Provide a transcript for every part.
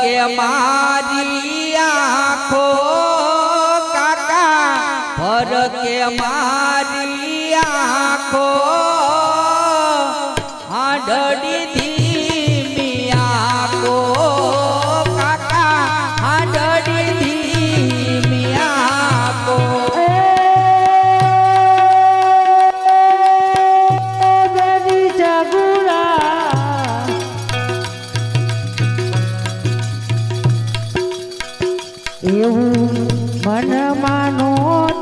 के मारी आँखो काका भर के मारी आँखो हाडड़ी धीमी आँखो काका हाडड़ी धीमी आँखो मन मानो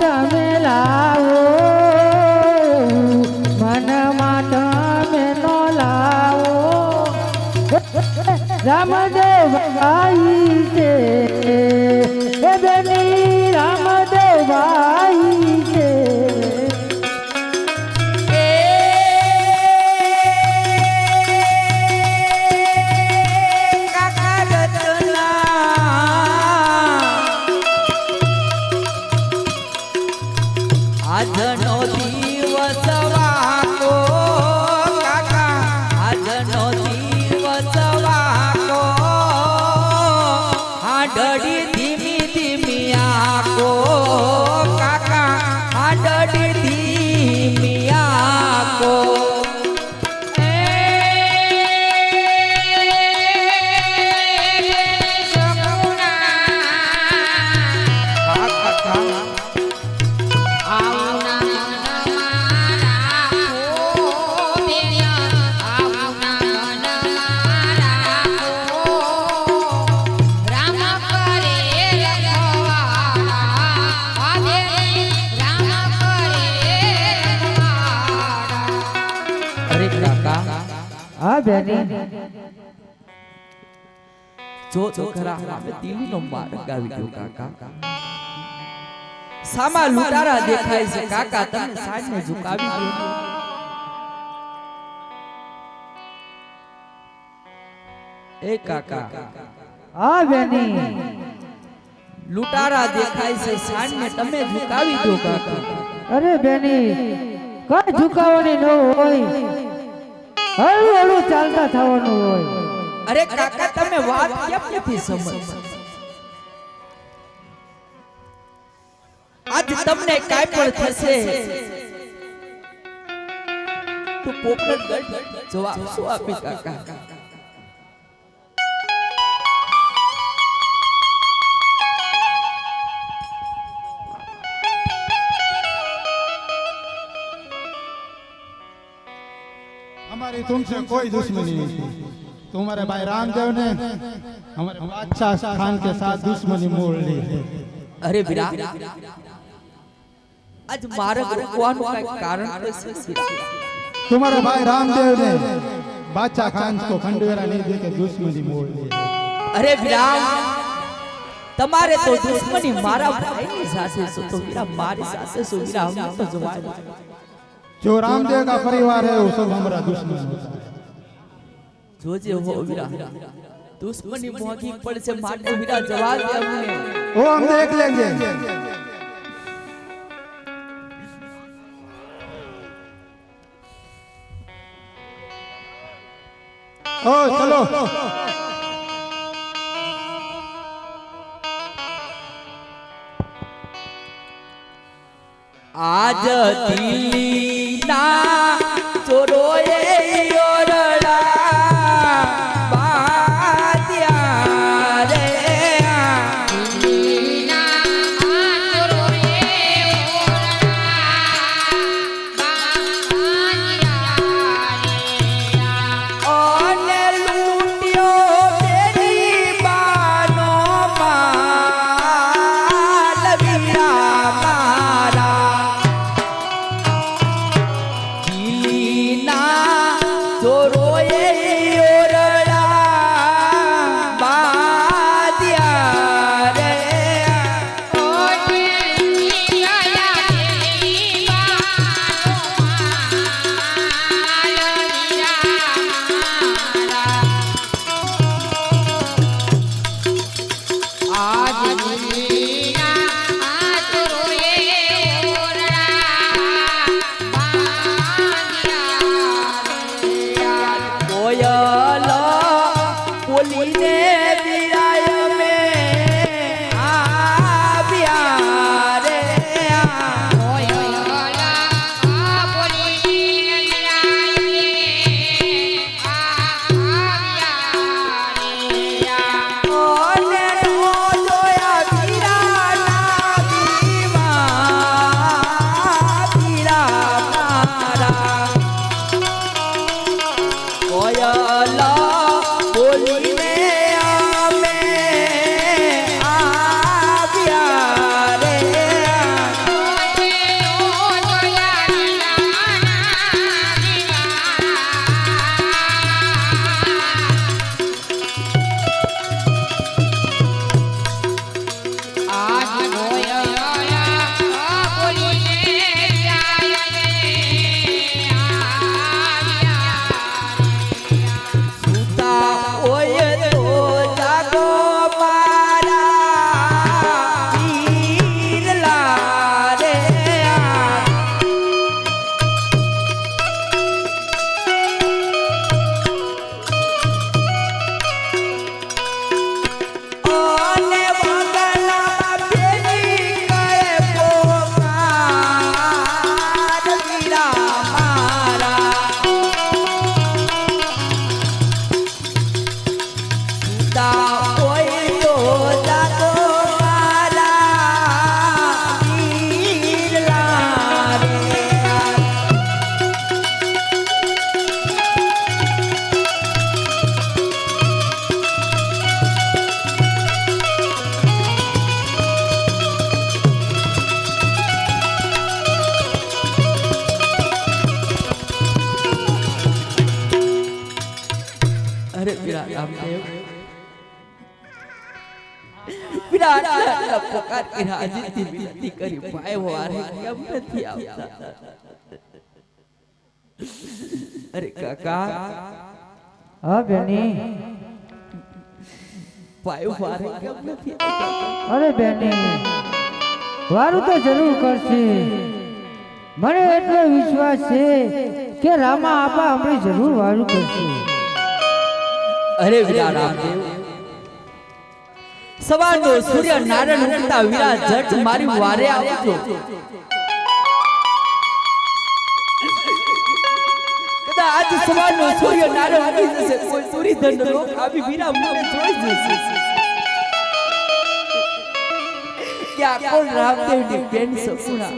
तमे लावो मन माता में नो लावो रामदेव भाई से बेनी रामदेव भाई से આજનો દિવસ વાકો કાકા આજનો દિવસ વાકો હાડડી ધીમી ધીમી આકો કાકા હાડડી ધીમી આકો જો છોકરા અમે તીલીનો માર્ગ આવી ગયો કાકા સામા લૂંટારા દેખાય છે કાકા તમે સાંજને ઝુકાવી દો એ કાકા હા બેની લૂંટારા દેખાય છે સાંજને તમે ઝુકાવી દો કાકા અરે બેની કઈ ઝુકાવવાની ન હોય હળવું હળવું ચાલતા થવાનું હોય અરે કાકા તમે વાત કેમ નથી સમજતા આજ તમને કાઈ પણ થશે તો પોપટ ગઢ જવાબ શું આપી કાકા हमारी तुमसे कोई दुश्मनी नहीं थी तुम्हारे भाई रामदेव ने हमारे बादशाह खान के साथ दुश्मनी मोड़ ली है अरे वीरा आज मार्ग रुकવાનું કઈ કારણ છે तुम्हारे भाई रामदेव ने बादशाह खान को खंडवेरा नहीं देके दुश्मनी मोड़ ली है अरे वीरा તમારે તો દુશ્મની મારા ભાઈની સાથે છે તો વીરા મારી સાથે છે વીરા હું તો જવાબ जो रामदेव का परिवार है वो सब हमारा दुश्मन होता है જોજે હો વીરા દુશ્મની મોંઘી પડશે માટે વીરા જવાબ દે અમને वो हम देख लेंगे ओ चलो आज दिल्लीना ચોરોએ ઓરડા બાદ્યા રે દિલ્લીના ચોરોએ ઓરડા બાદ્યા ઓને લૂંટ્યો તેરી બાનો માલ વીરા મારા રામદેવ વિરાટ પોકાર કે હાજરથી વિનંતી કરી ભાઈ વારે કેમ નથી આવતા અરે કાકા હા બેની ભાઈ વારે કેમ નથી આવતા અરે બેની વારું તો જરૂર કરશે મને એટલો વિશ્વાસ છે કે રામા આપા હમણાં જરૂર વારું કરશે અરે વિરાટ રામદેવ સવારનો સૂર્ય નારાયણ ઉગતા વીરા જટ મારી વારે આવજો કદા આજ સવારનો સૂર્ય નારાયણ ઉગી જશે કોઈ સૂર્યધન લોક આવી વીરા મને જોઈ જશે ક્યાં કોણ રામદેવની બેન સપુણા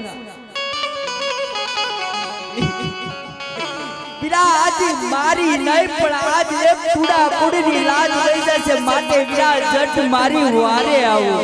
વીરા આજ મારી નહીં પણ આજ એક પૂડા પૂડીની લાજ લઈ જશે માટે વીરા જટ મારી વારે આવો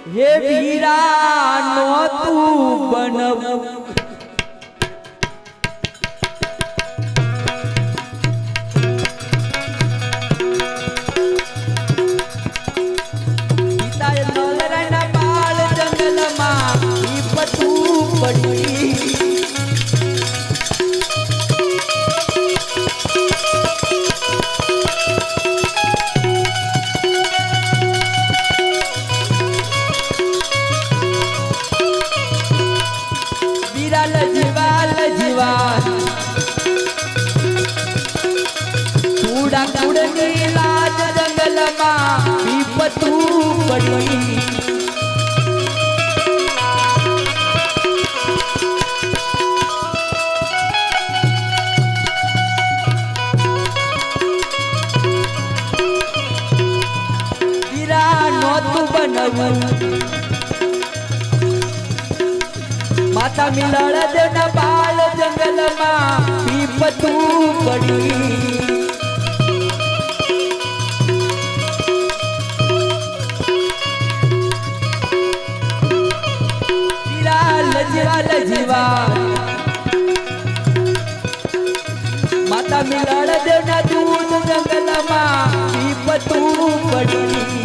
હે વીરા નો તું બનવ પિતાએ નલરાના બાળ જંગલમાં પીપતું પડી કુડા કુડની લાજ જંગલમાં પીપતું પડી વીરા નોતું બનવું માતા મિલળ દેવના બાળ જંગલમાં પીપતું પડી લજીવા માતા મિલળ દેવના દૂધ જંગલમાં પીપતું પડી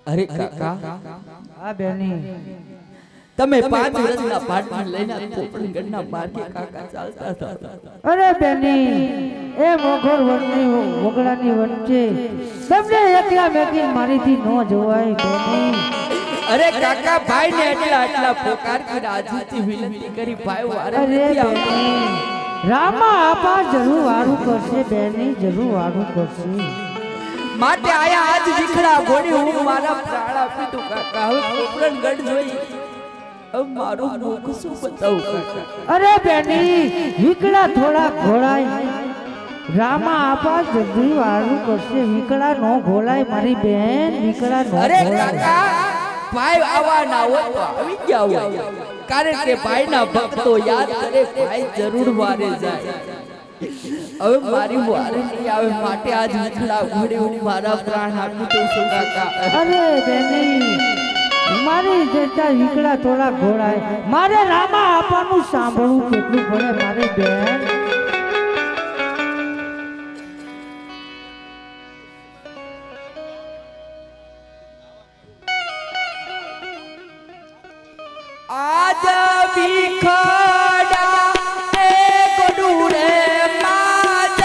અરે કાકા હા બેની તમે 5 વર્ષના પાટણ લઈને પોપણગઢના માર્ગે કાકા ચાલતા હતા અરે બેની એ મોઘોર વનની વગડાની વચ્ચે તમને એકલા મેકી મારીથી ન જોવાય બેની અરે કાકા ભાઈ ને એટલા પોકાર કરી આજથી વિનંતી કરી ભાઈ વારે અરે નથી બેની આવતા રામા આપા જરૂર વારું કરશે બેની જરૂર વારું કરશે માટે આયા આજ વિખડા ઘોડી હું મારા પ્રાણ આપી તું કાકા હવે પોપરણગઢ જોઈ હવે મારું મુખ શું બતાવું કાકા અરે બેની વિકડા થોડા ઘોડાય રામા આપા જરૂર વારું કરશે વિકડા નો ઘોલાય મારી બેન વિકડા નો અરે ઘોલાય કાકા ભાઈ આવા ના હોય તો આવી ગયા હોય કારણ કે ભાઈના ભક્તો યાદ કરે ભાઈ જરૂર વારે જાય હવે મારી વારે નહીં આવે માટે આજ વિખડા ઘોડી હું મારા પ્રાણ આપી દઉં છું કાકા અરે બેની મારી જતા વિકડા થોડા ઘોડાય મારે રામા આપાનું સાંભળવું કેટલું પડે મારી બેન આજ વિખડા એ ગોડુરે માજ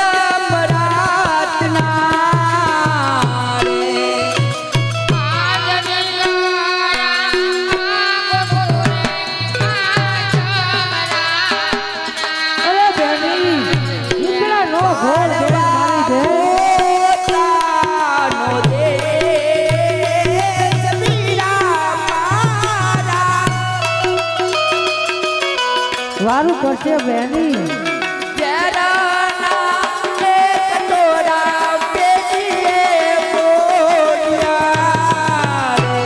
મરાતના રે અરે બેની વિકડા નો ઘોડ દે મારી બેન પોતાનો દેશ વીરા મારા વારું કરશે બેની જરાના એક તોરા પેટીએ બોલ્યા રે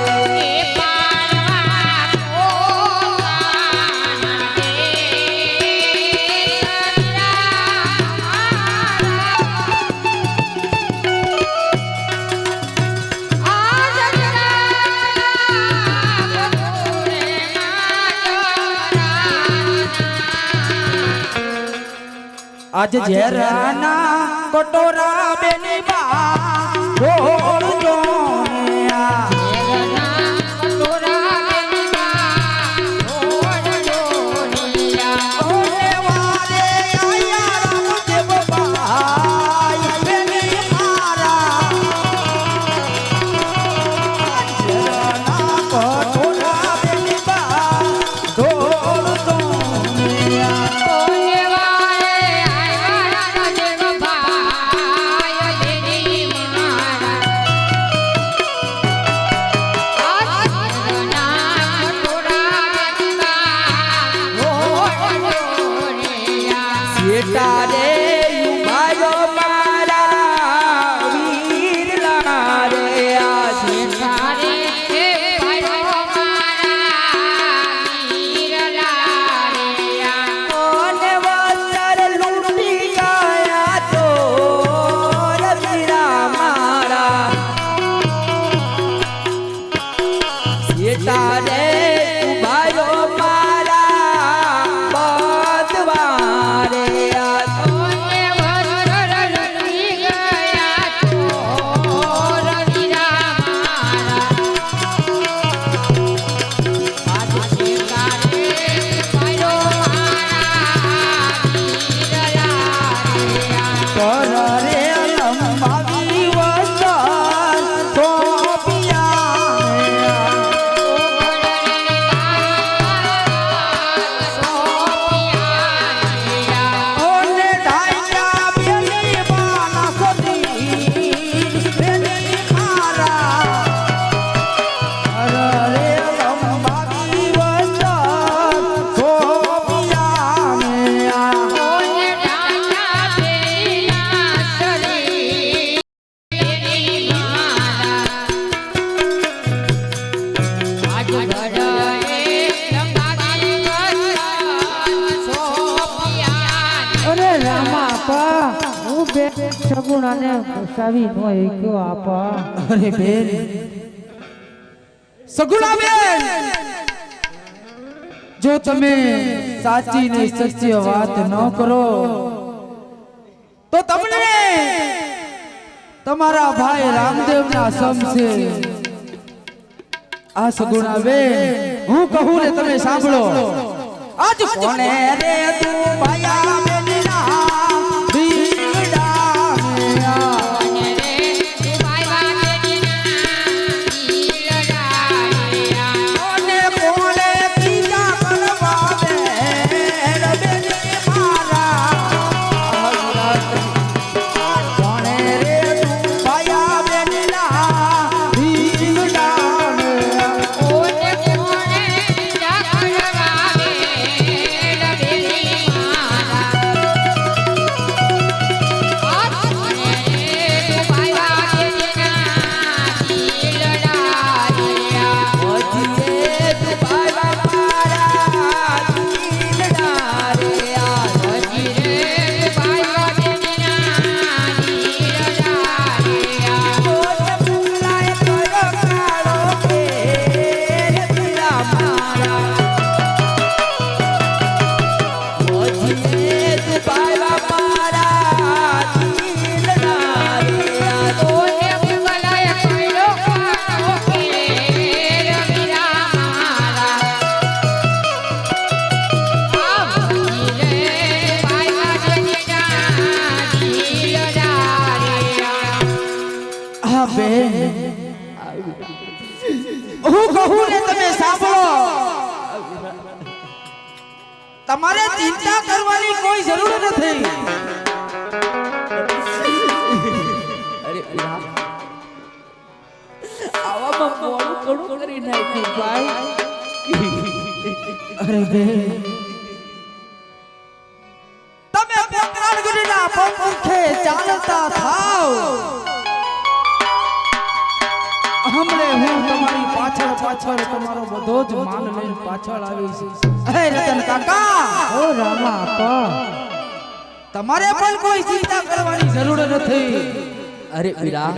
આજ ઝેરાના કટોરા બેની બા ઢોળ જોણ્યા ઓને વારે આયા રામદેવ બાઈ બેની મારા ઝેરાના કટોરા બેની બા ઢોળ જોણ્યા તારે યુવાયો મારા વીરલા રે આ તારે કોને વસ્ત્ર લૂંટી ગયા તો રવીરા મારા તારે યુવાયો મારા બદવારે અરે રામા આપા હું બેન સગુણાને ફસાવી નો એક્યો આપા અરે બેન સગુણા બેન જો તમે સાચી ને સત્ય વાત ન કરો તો તમને તમારા ભાઈ રામદેવના સમ છે આ સગુણા બેન હું કહું ને તમે સાંભળો આજ કોણે રે તું ભાયા બેનના ભીડા કોને કોણે પીજા કરવા બેન બેની મારા બેન હું કહું ને તમે સાંભળો તમારે ચિંતા કરવાની કોઈ જરૂર નથી અરે વીરા આવામાં મોડું ઘણું કરી નાખ્યું ભાઈ અરે બેન તમે પોકરાણગઢના પંખે ચાલતા થાવ હમણે હું તમારી પાછળ પાછળ તમારો બધો જ માન લઈને પાછળ આવીશ હે રતન કાકા ઓ રામા આપા તમારે પણ કોઈ ચિંતા કરવાની જરૂર નથી અરે વીરા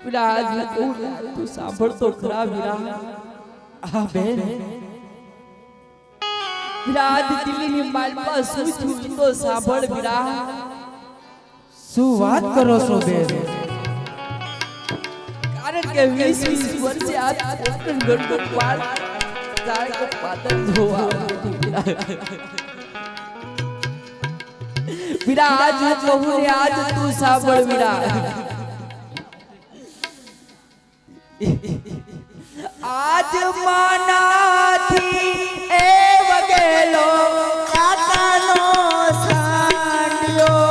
વીરા આજ હું કહું ને, તું સાંભળતો ખરા વીરા હા બેન વીરા આજ દિલ્હીની માલપા શું થયું ઈ તો સાંભળ વીરા શું વાત કરો છો બેન કારણ કે 20 વર્ષે આ પોકરણ ગઢનો પાર તારે કો પાતળ જોવા આવતી વીરા આજ હું કહું ને આજ તું સાંભળ વીરા આજ માનાથી એ વગેલો કાકાનો સાંડિયો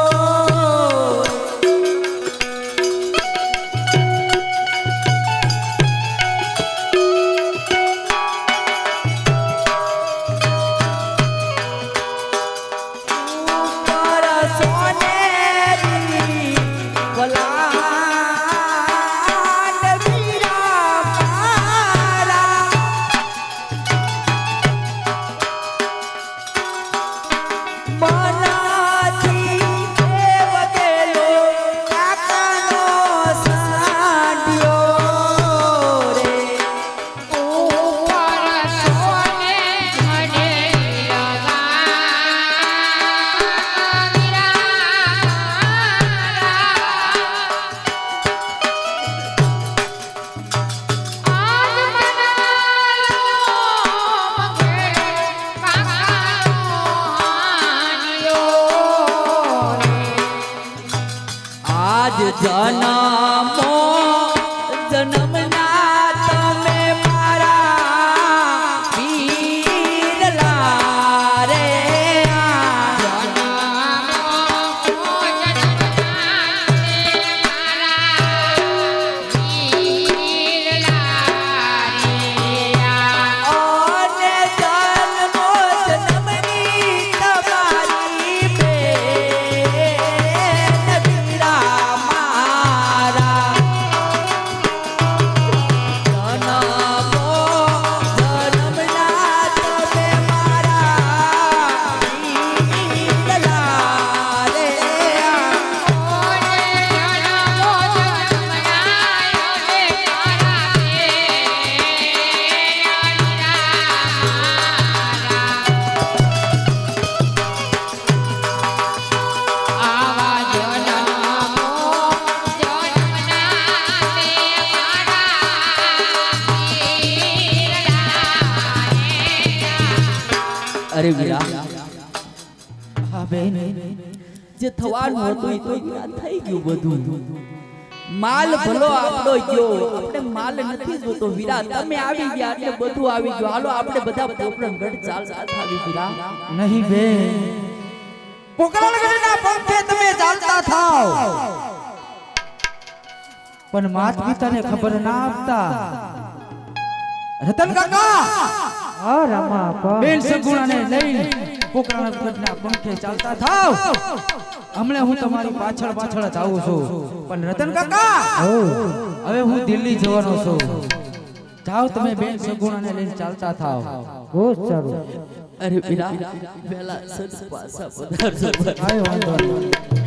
જન્મો જન્મના તમે મારા પીરલા રે અરે વીરા હા બેન જે થવાનું હતું એ તો વીરા થઈ ગયું બધું માલ ભલો આપણો ગયો આપણે માલ નથી જોતો વીરા તમે આવી ગયા એટલે બધું આવી ગયું હાલો આપણે બધા પોકરણગઢ ચાલતા થાવી વીરા નહીં બેન પોકરણગઢના પંખે તમે ચાલતા થાવ પણ માત પિતાને ખબર ના આપતા રતન કાકા હા રામા આપા બેન સગુણાને લઈને પોકરણગઢના પંખે ચાલતા થાવ હમણે હું તમારી પાછળ પાછળ જ આવું છું પણ રતન કાકા હવે હું દિલ્હી જવાનો છું જાઓ તમે બેન સગુણાને લઈને ચાલતા થાવ બહુ સારું અરે વીરા વેલા સદ પાસા પધારજો આયો વાંધો નહીં.